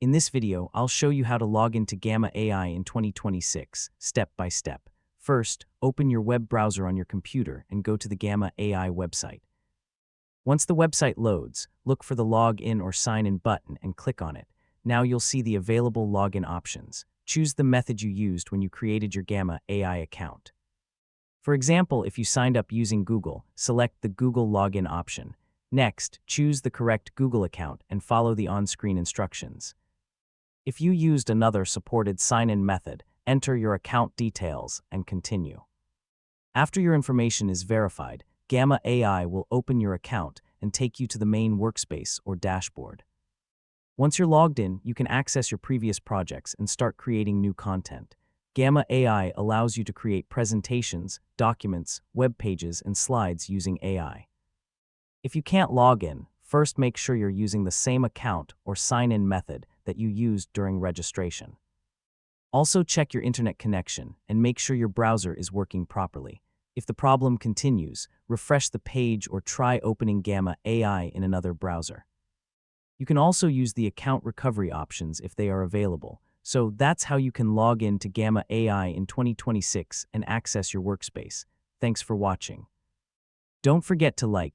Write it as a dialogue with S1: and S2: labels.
S1: In this video, I'll show you how to log into Gamma AI in 2026, step by step. First, open your web browser on your computer and go to the Gamma AI website. Once the website loads, look for the Login or Sign In button and click on it. Now you'll see the available login options. Choose the method you used when you created your Gamma AI account. For example, if you signed up using Google, select the Google Login option. Next, choose the correct Google account and follow the on-screen instructions. If you used another supported sign-in method, enter your account details and continue. After your information is verified, Gamma AI will open your account and take you to the main workspace or dashboard. Once you're logged in, you can access your previous projects and start creating new content. Gamma AI allows you to create presentations, documents, web pages, and slides using AI. If you can't log in, first make sure you're using the same account or sign-in method that you used during registration. Also check your internet connection and make sure your browser is working properly. If the problem continues, refresh the page or try opening Gamma AI in another browser. You can also use the account recovery options if they are available. So that's how you can log in to Gamma AI in 2026 and access your workspace. Thanks for watching. Don't forget to like,